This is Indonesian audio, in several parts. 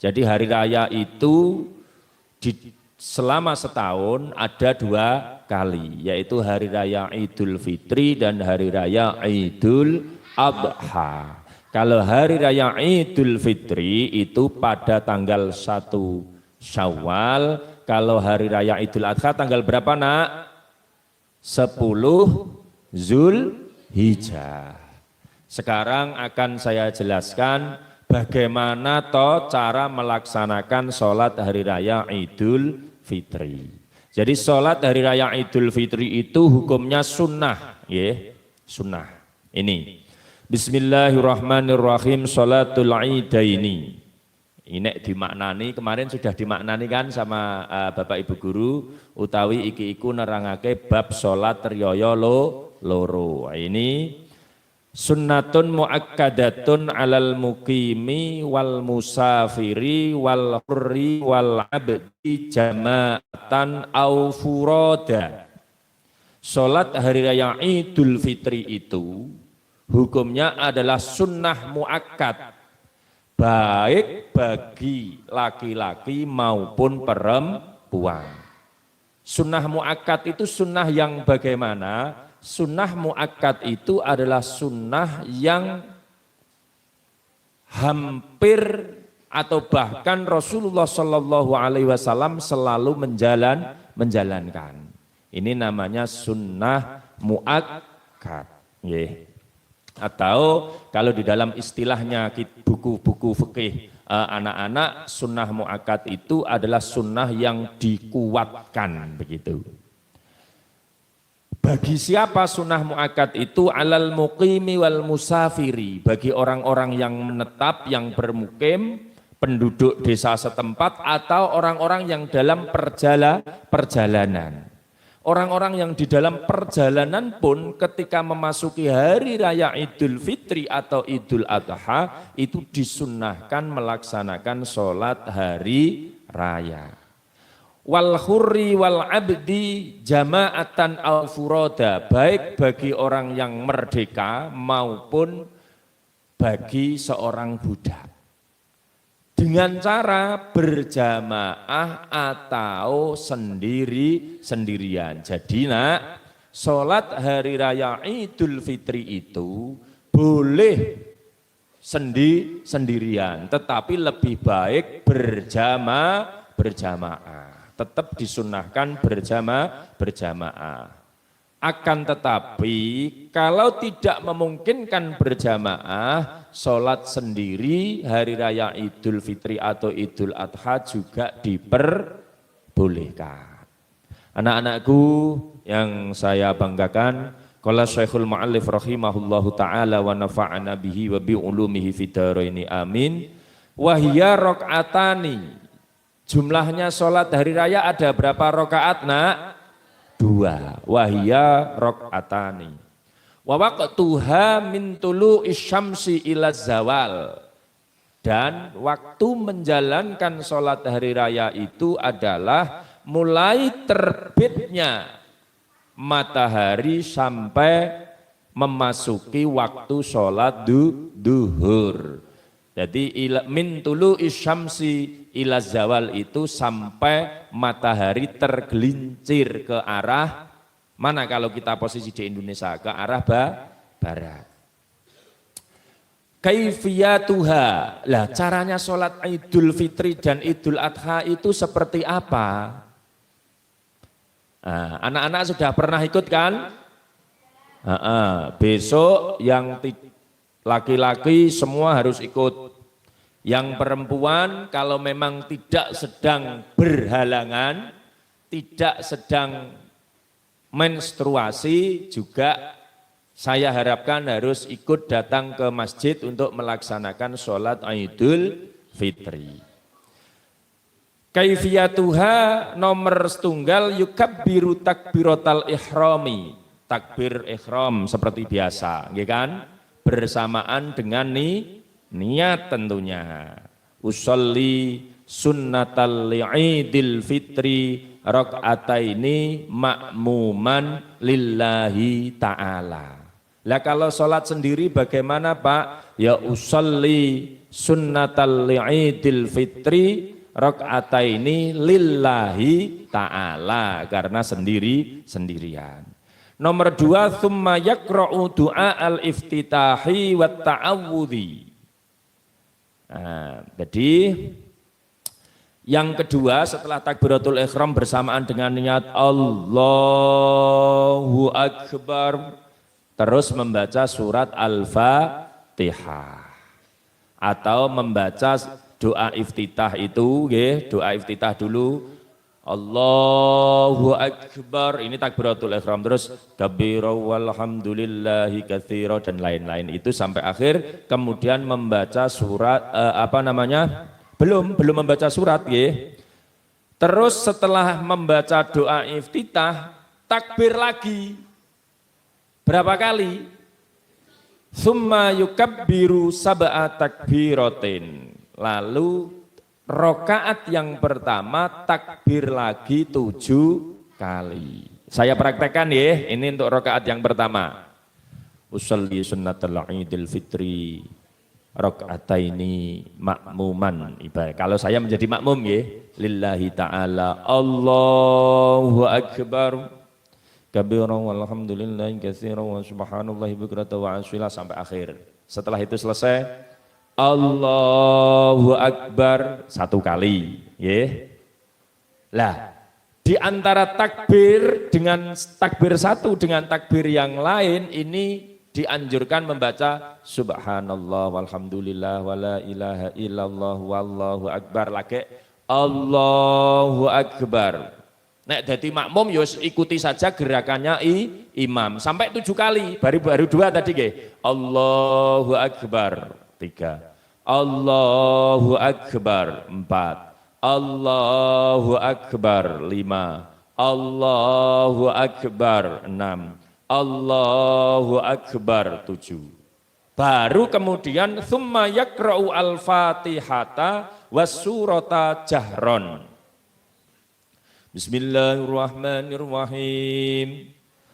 Jadi hari raya itu selama setahun ada 2 kali, yaitu hari raya Idul Fitri dan hari raya Idul Adha. Kalau hari raya Idul Fitri itu pada tanggal 1 Syawal, kalau hari raya Idul Adha tanggal berapa nak? 10 Zulhijjah. Sekarang akan saya jelaskan bagaimana cara melaksanakan sholat hari raya Idul Fitri. Jadi sholat hari raya Idul Fitri itu hukumnya sunnah, ya, sunnah. Ini, Bismillahirrahmanirrahim, sholatul idaini. Ini dimaknani, kemarin sudah dimaknani kan sama Bapak Ibu Guru, utawi iki-iku nerangake bab sholat riyaya loro. Ini sunnatun muakkadatun alal muqimi wal musafiri wal hurri wal abdi jama'atan au furoda. Sholat hari raya Idul Fitri itu hukumnya adalah sunnah muakkad, baik bagi laki-laki maupun perempuan. Sunnah muakkad itu sunnah yang bagaimana? Sunnah muakkad itu adalah sunnah yang hampir atau bahkan Rasulullah Shallallahu Alaihi Wasallam selalu menjalankan. Ini namanya sunnah muakkad. Atau kalau di dalam istilahnya buku-buku fikih anak-anak, sunnah muakkad itu adalah sunnah yang dikuatkan begitu. Bagi siapa sunnah muakkad itu? Alal muqimi wal musafiri, bagi orang-orang yang menetap, yang bermukim, penduduk desa setempat, atau orang-orang yang dalam perjalanan. Orang-orang yang di dalam perjalanan pun ketika memasuki hari raya Idul Fitri atau Idul Adha itu disunnahkan melaksanakan sholat hari raya. Wal hurri wal abdi jama'atan al furoda, baik bagi orang yang merdeka maupun bagi seorang budak, dengan cara berjamaah atau sendirian. Jadi nak, sholat hari raya Idul Fitri itu boleh sendirian, tetapi lebih baik berjamaah. Tetap disunnahkan berjamaah. Akan tetapi kalau tidak memungkinkan berjamaah, sholat sendiri hari raya Idul Fitri atau Idul Adha juga diperbolehkan. Anak-anakku yang saya banggakan, qala Syekhul Mu'allif rahimahullahu ta'ala wa nafa'ana bihi wa bi ulumihi fid dharaini amin. Wa hiya rakaatani. Jumlahnya sholat hari raya ada berapa rakaat nak? 2. Wahia rakaatani. Wa waqtuha min tulu'is syamsi ila zawal. Dan waktu menjalankan sholat hari raya itu adalah mulai terbitnya matahari sampai memasuki waktu sholat duhur. Jadi min tulu'is syamsi ila zawal itu sampai matahari tergelincir ke arah mana kalau kita posisi di Indonesia? Ke arah barat. Kaifiyatuha. Lah caranya sholat Idul Fitri dan Idul Adha itu seperti apa? Nah, anak-anak sudah pernah ikut kan? Besok yang laki-laki semua harus ikut. Yang perempuan kalau memang tidak sedang berhalangan, tidak sedang menstruasi juga saya harapkan harus ikut datang ke masjid untuk melaksanakan sholat Idul Fitri. Kaifiyatuha nomor setunggal yukabbiru takbiratal ihrami. Takbir ihram seperti biasa, ya kan? Bersamaan dengan niat tentunya. Usolli sunnatal li'idil fitri rakaataini ma'muman lillahi ta'ala. Lah kalau sholat sendiri bagaimana Pak? Ya usolli sunnatal li'idil fitri rakaataini lillahi ta'ala, karena sendirian. Nomor 2, tsumma yaqra'u du'a al-iftitahi wa ta'awudhi. Nah, jadi yang kedua setelah takbiratul ihram bersamaan dengan niat Allahu Akbar, terus membaca surat Al-Fatihah atau membaca doa iftitah itu, doa iftitah dulu. Allahu Akbar, ini takbiratul ihram, terus kabira walhamdulillahi katsira dan lain-lain itu sampai akhir, kemudian membaca surat belum membaca surat Terus setelah membaca doa iftitah takbir lagi. Berapa kali? Summa yukabbiru sab'a takbiratin. Lalu rakaat yang pertama takbir lagi 7 kali. Saya praktekkan ini untuk rakaat yang pertama. Usolli sunnatal idil fitri rakaataini makmuman. Ibarat kalau saya menjadi makmum lillahi ta'ala Allahu Akbar kabiran walhamdulillahi katsiran wa subhanallahi bukratan wa asila sampai akhir. Setelah itu selesai Allahu Akbar 1 kali, Lah, di antara takbir dengan takbir satu dengan takbir yang lain ini dianjurkan membaca subhanallah walhamdulillah wala ilaha illallah wallahu akbar lagi Allahu Akbar. Nek dadi makmum ikuti saja gerakannya imam sampai 7 kali, baru 2 tadi Allahu Akbar 3, Allahu Akbar 4, Allahu Akbar 5, Allahu Akbar 6, Allahu Akbar 7. Baru kemudian tsumma yaqra'u al-Fatihata was surata jahron. Bismillahirrahmanirrahim.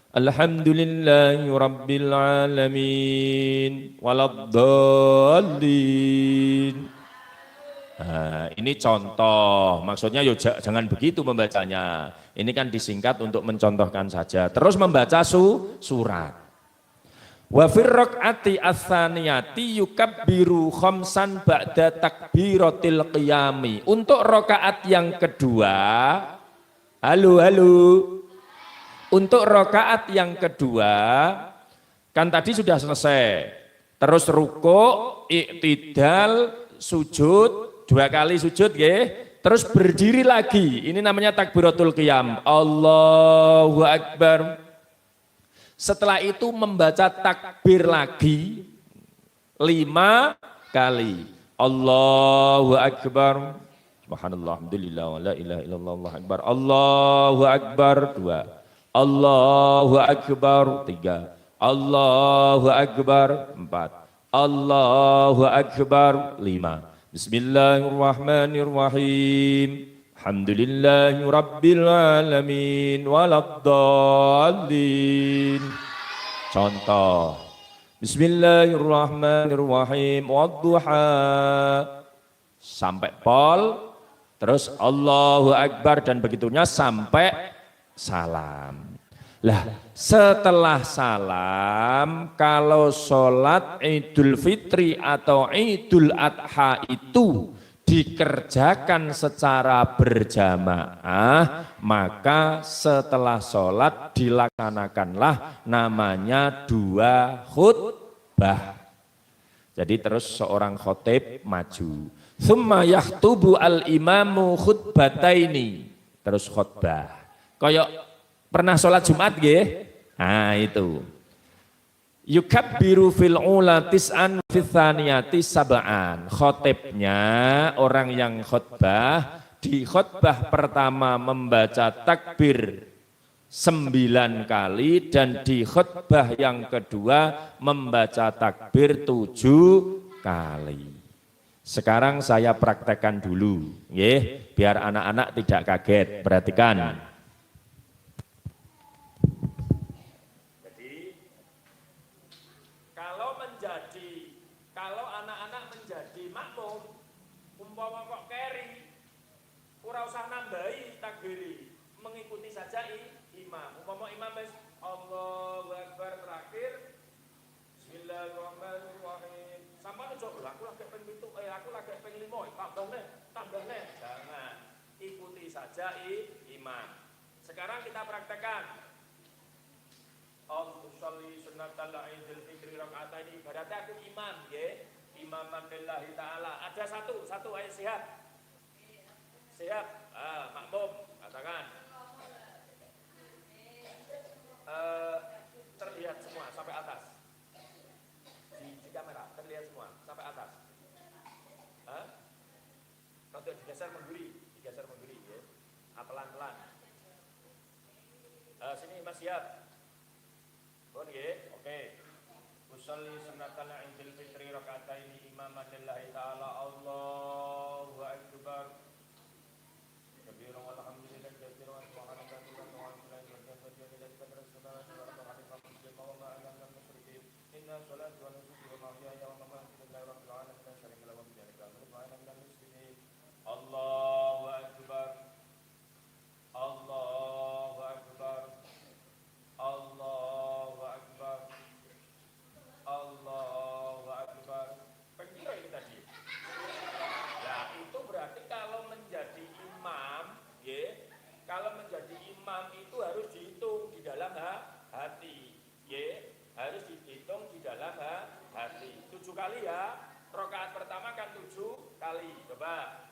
Alhamdulillahi rabbil alamin waladdallin. Nah, ini contoh, maksudnya jangan begitu membacanya. Ini kan disingkat untuk mencontohkan saja. Terus membaca surat. Wa fir raq'ati ats-tsaniyati yukabbiru khamsan ba'da takbiratil qiyami. Untuk rakaat yang kedua, halo. Untuk rakaat yang kedua, kan tadi sudah selesai. Terus ruku', i'tidal, sujud, 2 kali sujud terus berdiri lagi. Ini namanya takbiratul qiyam. Allahu Akbar. Setelah itu membaca takbir lagi 5 kali. Allahu Akbar. Subhanallah, alhamdulillah, wa la ilaha illallah, Allahu Akbar. Allahu Akbar 2. Allahu Akbar 3. Allahu Akbar 4. Allahu Akbar 5. Bismillahirrahmanirrahim. Alhamdulillahi rabbil alamin waladdallin. Contoh. Bismillahirrahmanirrahim wadduha sampai pol, terus Allahu Akbar dan begitunya sampai salam. Lah, setelah salam, kalau sholat Idul Fitri atau Idul Adha itu dikerjakan secara berjamaah, maka setelah sholat dilaksanakanlah namanya 2 khutbah. Jadi terus seorang khotib maju. Tsumma yaktubu al-imamu khutbataini. Terus khutbah. Kayak pernah sholat Jumat Nah itu. Yukabbiru fil ula tis'an fil tsaniyati sab'an. Khotibnya, orang yang khutbah, di khutbah pertama membaca takbir 9 kali dan di khutbah yang kedua membaca takbir 7 kali. Sekarang saya praktekkan dulu, biar anak-anak tidak kaget. Perhatikan. Kalau anak-anak menjadi makmum keri, ora usah nambahi takbiri, mengikuti saja imam. Umpama imam wis Allahu Akbar terakhir, Bismillahirrahmanirrahim. Sampeyan aja aku lagi ping 7, aku lagi ping 5, tambah neh. Jangan. Ikuti saja imam. Sekarang kita praktekkan. Sholli sunnatal Idul Fitri rakaataini. Ibaratnya aku imam, nggih. Imaman lillahi ta'ala. Ada satu ayo siap. Siap. Makmum, katakan. Terlihat semua sampai atas. Di kamera terlihat semua sampai atas. Nanti digeser mengguri ya. Pelan-pelan. Sini Mas siap. Bon nggih, oke. Usolli sunnatal Idul Fitri rakaataini imaman lillahi ta'ala. Allahu akbar. Kabira walhamdulillah katsiran wa subhanallahi wa bihamdihi. Inna sholati wa nusuki wa mahyaya wa mamati lillahi rabbil alamin la syarika lahu wa bidzalika umirtu wa ana minal muslimin. Allahu akbar. Allahu akbar. Allahu akbar. Allahu akbar. Begitu ini tadi. Nah, itu berarti kalau menjadi imam, ya, kalau menjadi imam itu harus dihitung di dalam hati, ya, harus dihitung di dalam hati. 7 kali ya. Rakaat pertama kan 7 kali. Coba.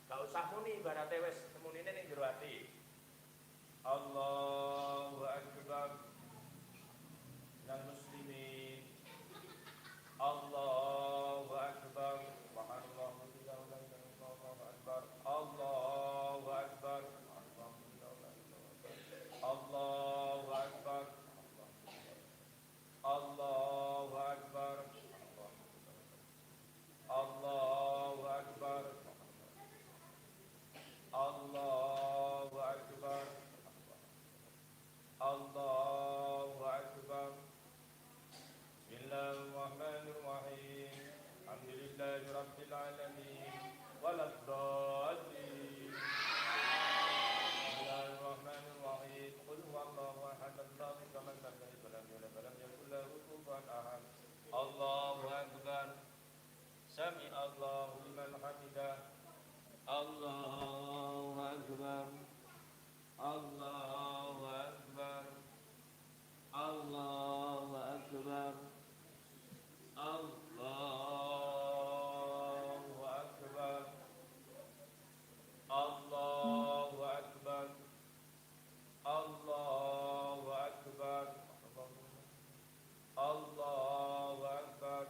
Enggak usah muni ibaratnya wis semunine ning jero ati. Allahu akbar. Minal muslimin. Allahu akbar. Subhanallah wa bihamdihi. Allahu akbar. Allahu akbar. Allahu akbar. Allahu akbar. Allahu akbar. Allahu akbar. Allahu akbar. Bismillahirrahmanirrahim. Alhamdulillahi rabbil alamin. Waladdallin. Bismillahirrahmanirrahim. Qul huwallahu ahad, Allahu samad, lam yalid wa lam yulad wa lam yakul lahu kufuwan ahad. Allahu akbar. Sami Allahu liman hamidah. Allahu akbar. Allahu akbar. Allahu akbar. Allahu akbar. Allahu akbar. Allahu akbar. Allahu akbar.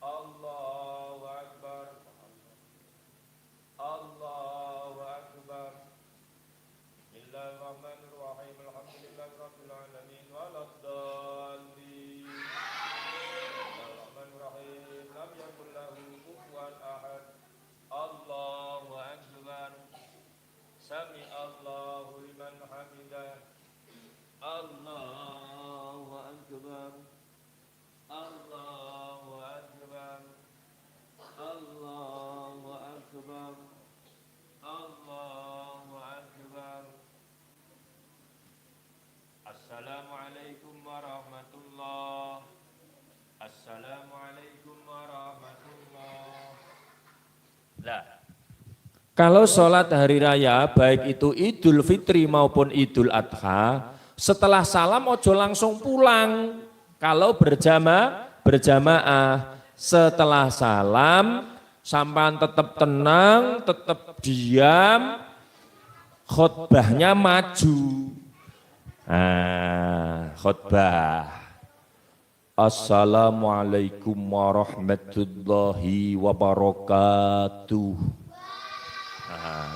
Allahu akbar. Allahu akbar. Bismillahirrahmanirrahim. Alhamdulillahi rabbil alamin. Waladdallin. Bismillahirrahmanirrahim. Lam yakul lahu kufuwan ahad. Allahu akbar. Sami Allahu liman hamidah. Allahu akbar. Allahu akbar. Allahu akbar. Allahu akbar. Assalamualaikum warahmatullahi. Assalamualaikum warahmatullahi. Lah, kalau sholat hari raya baik itu Idul Fitri maupun Idul Adha, setelah salam ojo langsung pulang. Kalau berjamaah setelah salam sampai tetap tenang, tetap diam, khutbahnya maju. Khutbah. Assalamualaikum warahmatullahi wabarakatuh.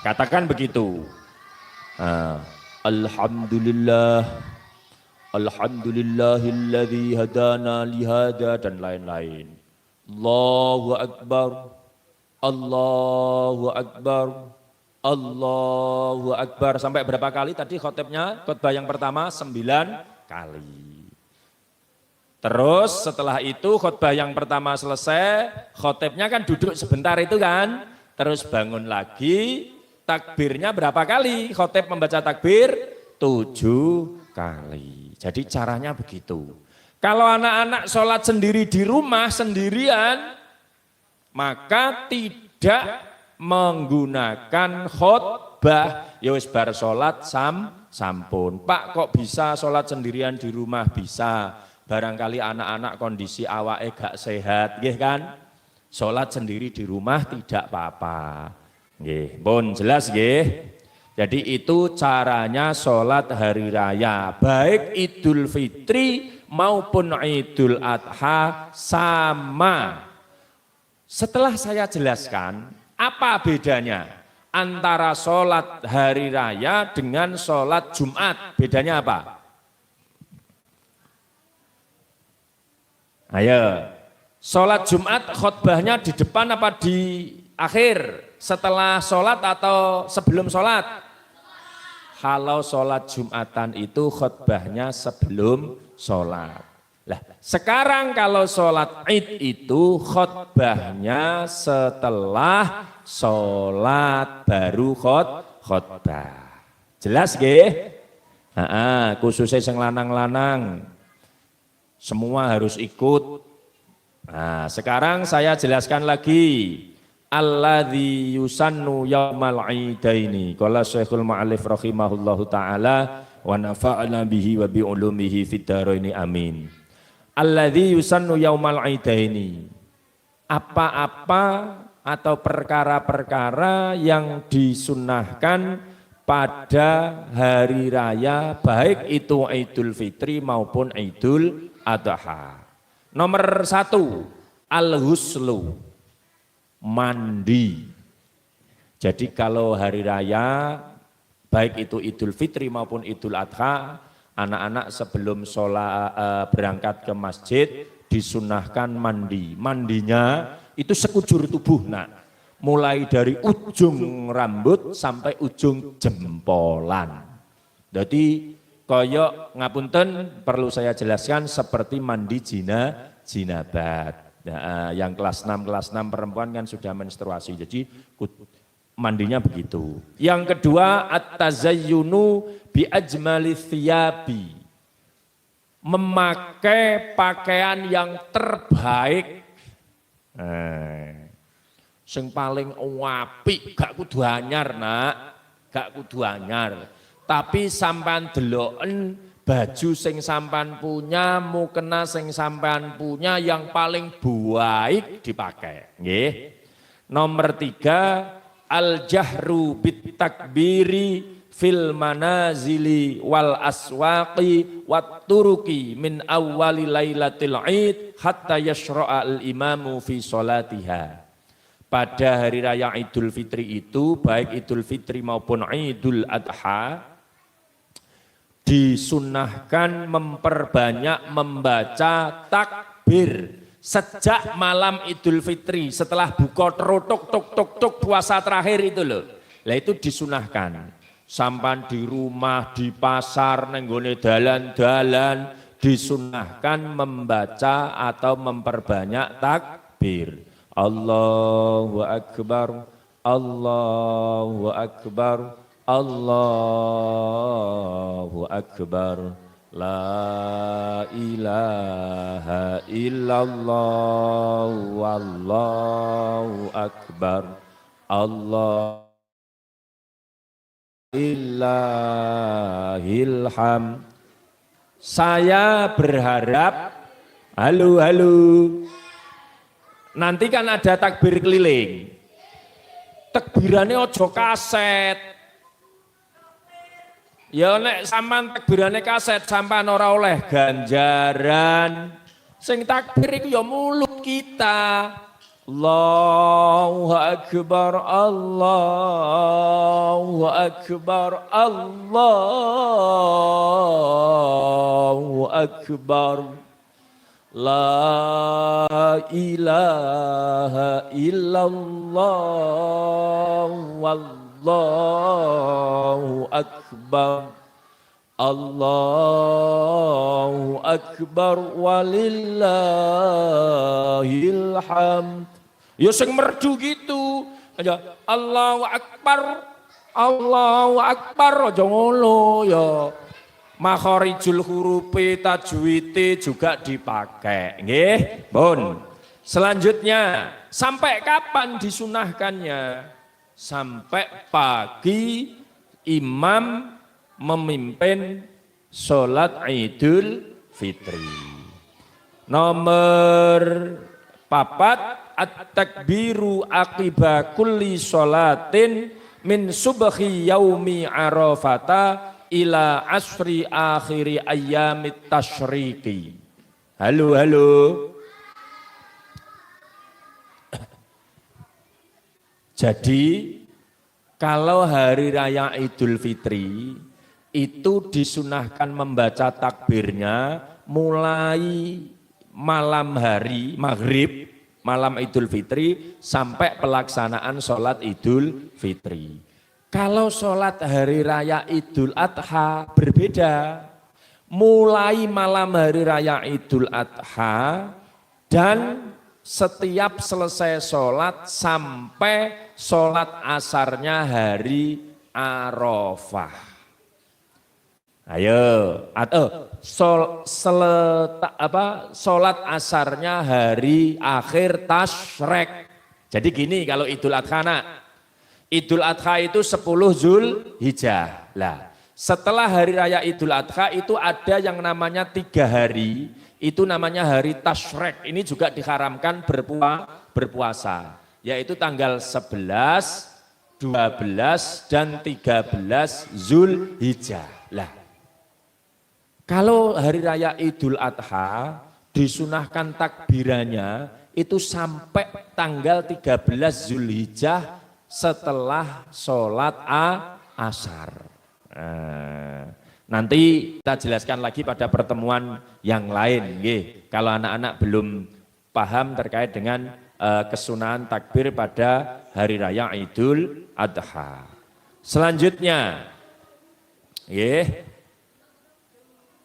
Katakan begitu. Alhamdulillah. Alhamdulillahilladzi hadana lihada dan lain-lain. Allahu akbar. Allahu akbar. Allahu akbar. Sampai berapa kali tadi khotibnya? Khutbah yang pertama 9 kali. Terus setelah itu khutbah yang pertama selesai, khotibnya kan duduk sebentar itu kan, terus bangun lagi, takbirnya berapa kali? Khotib membaca takbir 7 kali. Jadi caranya begitu. Kalau anak-anak sholat sendiri di rumah sendirian, maka tidak menggunakan khutbah. Ya wis bar sholat sampun. Pak kok bisa sholat sendirian di rumah? Bisa. Barangkali anak-anak kondisi awake gak sehat, nggih kan? Sholat sendiri di rumah tidak apa-apa. Nggih, pun jelas nggih. Jadi itu caranya sholat hari raya, baik Idul Fitri maupun Idul Adha sama. Setelah saya jelaskan, apa bedanya antara sholat hari raya dengan sholat Jumat? Bedanya apa? Ayo, sholat Jumat khutbahnya di depan apa di akhir? Setelah sholat atau sebelum sholat? Kalau sholat Jumatan itu khutbahnya sebelum sholat. Lah, sekarang kalau sholat Id itu khutbahnya setelah sholat baru khutbah. Jelas nggih? Khususnya yang lanang-lanang. Semua harus ikut. Nah, sekarang saya jelaskan lagi. Alladzi yusannu yaumal idaini. Qala Syekhul Mu'allif rahimahullahu taala wa nafa'na bihi wa bi ulumihi fid dharaini amin. Alladzi yusannu yaumal idaini. Apa-apa atau perkara-perkara yang disunnahkan pada hari raya, baik itu Idul Fitri maupun Idul Adha. Nomor 1, al-huslu, mandi. Jadi kalau hari raya, baik itu Idul Fitri maupun Idul Adha, anak-anak sebelum sholat berangkat ke masjid disunahkan mandi. Mandinya itu sekujur tubuh, mulai dari ujung rambut sampai ujung jempolan. Jadi koyok ngapunten perlu saya jelaskan seperti mandi jinabat. Nah, yang kelas 6 perempuan kan sudah menstruasi, jadi mandinya begitu. Yang kedua, at-tazayyunu bi ajmali thiyabi. Memakai pakaian yang terbaik. Sing paling apik, gak kudu anyar, gak kudu anyar. Tapi sampean deloken baju sing sampean punya, mukena sing sampean punya yang paling baik dipakai. Nggih. Nomor 3, al-jahru bit takbiri fil manazili wal aswaqi wat turuki min awwali lailatil id hatta yashra'a al-imamu fi sholatiha. Pada hari raya Idul Fitri itu, baik Idul Fitri maupun Idul Adha, disunnahkan memperbanyak membaca takbir sejak malam Idul Fitri, setelah buka tok puasa terakhir itu loh. Lah itu disunahkan. Sampan di rumah, di pasar, nenggone dalan-dalan, disunahkan membaca atau memperbanyak takbir. Allahu Akbar, Allahu Akbar, Allahu Akbar, la ilaha illallah, wallahu akbar, Allah illahil ham. Saya berharap, halo, nanti kan ada takbir keliling. Takbirannya ojo kaset. Ya nek sampean takbirane kaset sampean ora oleh ganjaran. Sing takbir iku ya mulut kita. Allahu Akbar, Allahu Akbar, Allahu Akbar. La ilaha illallah wallahu akbar. Allahu Akbar walillahil hamd. Ya sing merdu gitu. Aja Allahu Akbar, Allahu Akbar aja ngono ya. Makharijul hurufi tajwite juga dipakai. Nggih, pun. Selanjutnya, sampai kapan disunahkannya? Sampai pagi imam memimpin sholat Idul Fitri. Nomor 4, at-takbiru aqiba kulli sholatin min subhi yaumi arafata ila asri akhiri ayyamit tasyriki. Halo, halo. Jadi kalau hari raya Idul Fitri itu disunahkan membaca takbirnya mulai malam hari maghrib, malam Idul Fitri sampai pelaksanaan sholat Idul Fitri. Kalau sholat hari raya Idul Adha berbeda, mulai malam hari raya Idul Adha dan setiap selesai sholat sampai sholat asarnya hari Arafah. Ayo, atau sholat asarnya hari akhir Tasyrik. Jadi gini kalau Idul Adha nak. Idul Adha itu 10 Zulhijjah. Lah, setelah hari raya Idul Adha itu ada yang namanya 3 hari, itu namanya hari Tasyrik. Ini juga diharamkan berpuasa, yaitu tanggal 11, 12 dan 13 Zulhijjah. Lah, kalau hari raya Idul Adha disunahkan takbirannya itu sampai tanggal 13 Zulhijjah setelah sholat asar. Nanti kita jelaskan lagi pada pertemuan yang lain. Kalau anak-anak belum paham terkait dengan kesunahan takbir pada hari raya Idul Adha. Selanjutnya,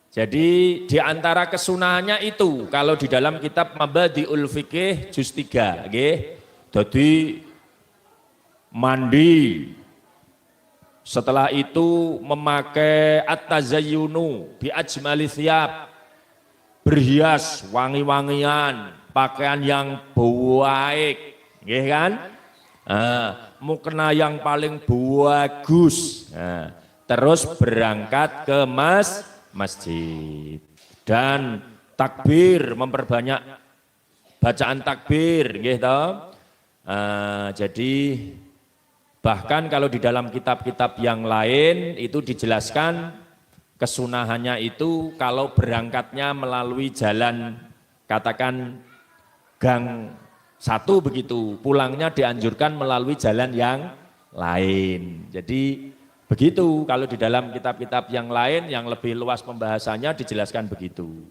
jadi di antara kesunahannya itu kalau di dalam kitab Mabadiul Fiqih juz 3, jadi mandi, setelah itu memakai at-tazayyunu bi ajmali thiyab, berhias wangi-wangian, pakaian yang baik, nggih kan? Mukena yang paling bagus. Terus berangkat ke masjid dan takbir, memperbanyak bacaan takbir, nggih toh? Jadi bahkan kalau di dalam kitab-kitab yang lain itu dijelaskan kesunahannya itu kalau berangkatnya melalui jalan katakan gang 1 begitu, pulangnya dianjurkan melalui jalan yang lain. Jadi begitu kalau di dalam kitab-kitab yang lain yang lebih luas pembahasannya dijelaskan begitu.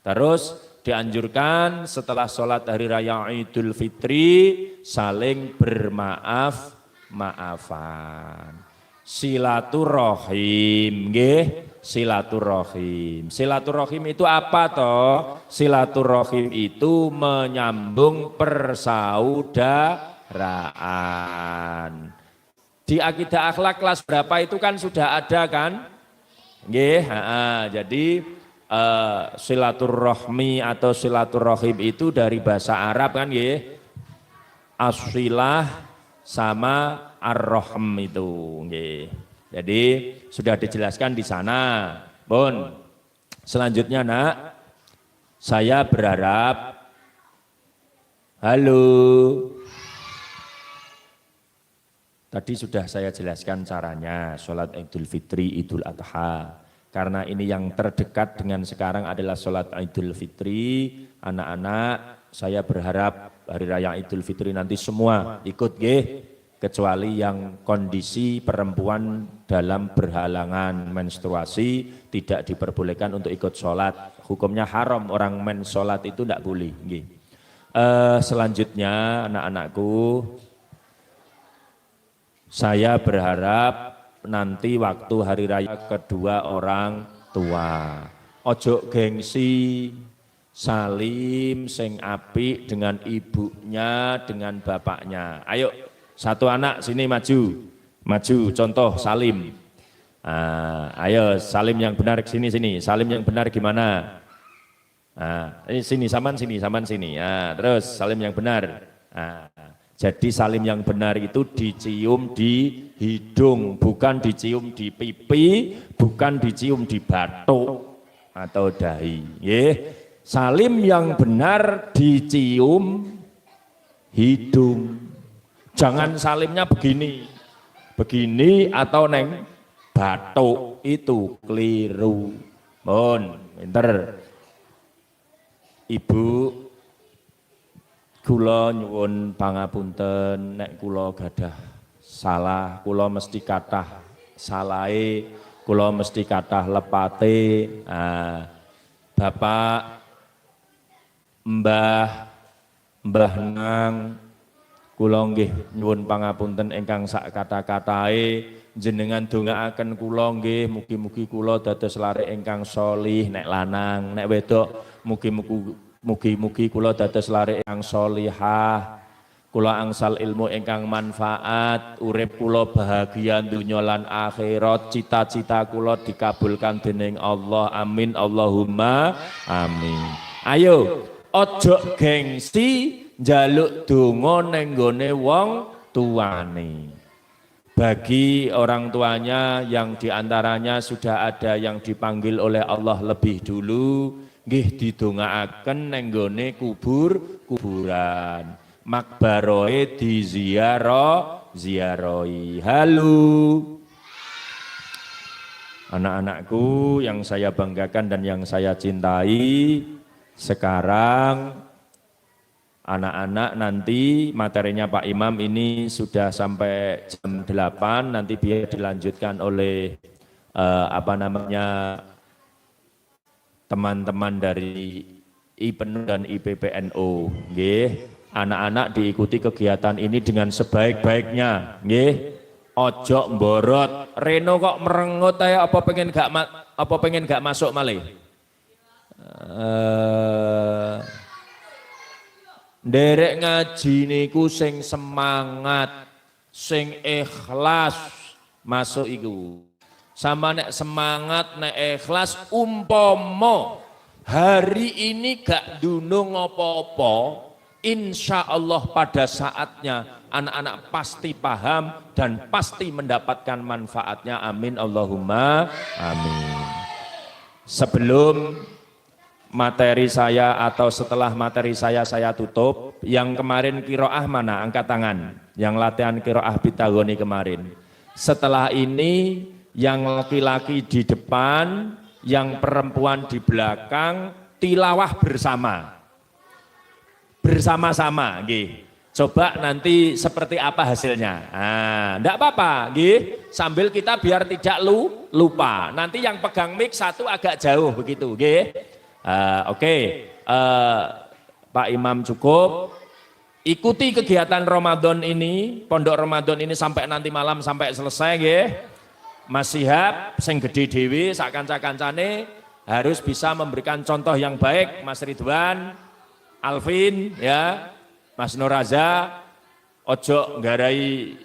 Terus dianjurkan setelah sholat hari raya Idul Fitri saling bermaaf-maafan. Silaturahim, nggih, silaturahim. Silaturahim itu apa toh? Silaturahim itu menyambung persaudaraan. Di akidah akhlak kelas berapa itu kan sudah ada kan? Nggih, jadi silaturahmi atau silaturahim itu dari bahasa Arab kan nggih. As-silah sama ar-rahm itu nggih. Jadi sudah dijelaskan di sana. Bun. Selanjutnya Nak, saya berharap halo. Tadi sudah saya jelaskan caranya sholat Idul Fitri, Idul Adha. Karena ini yang terdekat dengan sekarang adalah sholat Idul Fitri, anak-anak saya berharap hari raya Idul Fitri nanti semua ikut kecuali yang kondisi perempuan dalam berhalangan menstruasi tidak diperbolehkan untuk ikut sholat. Hukumnya haram orang sholat itu tidak boleh. Selanjutnya anak-anakku, saya berharap nanti waktu hari raya kedua orang tua. Ojo gengsi, salim sing apik dengan ibunya, dengan bapaknya. Ayo, satu anak sini maju, contoh salim. Ayo salim yang benar sini, salim yang benar gimana? Ini sini, saman sini. Terus salim yang benar. Jadi salim yang benar itu dicium di hidung, bukan dicium di pipi, bukan dicium di batuk atau dahi. Salim yang benar dicium hidung. Jangan salimnya begini atau neng batuk, itu keliru. Mohon, pinter. Ibu, kula nyuwun pangapunten nek kula gadah salah, kula mesti kathah salahe, kula mesti kathah lepate. Bapak, Mbah Nang, kula nggih nyuwun pangapunten ingkang sak kata-katahe, jenengan dongaaken kula nggih mugi-mugi kula dados lare ingkang sholih, nek lanang, nek wedok mugi-mugi kula dados lare ingkang sholihah, kula angsal ilmu ingkang manfaat, urip kula bahagia dunya lan akhirat, cita-cita kula dikabulkan dening Allah. Amin Allahumma amin. Ayo ojo gengsi njaluk donga ning nggone wong tuane. Bagi orang tuanya yang diantaranya sudah ada yang dipanggil oleh Allah lebih dulu, nggih didongaaken ning nggone kuburan. Makbaroe ziarahi. Halo. Anak-anakku yang saya banggakan dan yang saya cintai, sekarang anak-anak nanti materinya Pak Imam ini sudah sampai jam 8, nanti biar dilanjutkan oleh teman-teman dari IPENU dan IPPNU. Nggih, anak-anak diikuti kegiatan ini dengan sebaik-baiknya. Nggih, ojo mborot. Reno kok merengut ae apa pengen gak masuk malih? Nderek ngaji niku sing semangat, sing ikhlas masuk iku. Sama nek semangat, nek ikhlas, umpomo hari ini gak dunung apa-apa, insya Allah pada saatnya anak-anak pasti paham dan pasti mendapatkan manfaatnya. Amin Allahumma amin. Sebelum materi saya atau setelah materi saya tutup, yang kemarin kiroah mana? Angkat tangan. Yang latihan kiroah Pitagoni kemarin. Setelah ini yang laki-laki di depan, yang perempuan di belakang, tilawah bersama-sama. Coba nanti seperti apa hasilnya. Enggak apa-apa, sambil kita biar tidak lupa. Nanti yang pegang mic satu agak jauh begitu, Oke, Pak Imam cukup. Ikuti kegiatan Ramadan ini, pondok Ramadan ini sampai nanti malam sampai selesai, Mas Sihab, sing gede dewi, sak kanca-kancane harus bisa memberikan contoh yang baik. Mas Ridwan, Alvin, Mas Noraza, ojo nggarai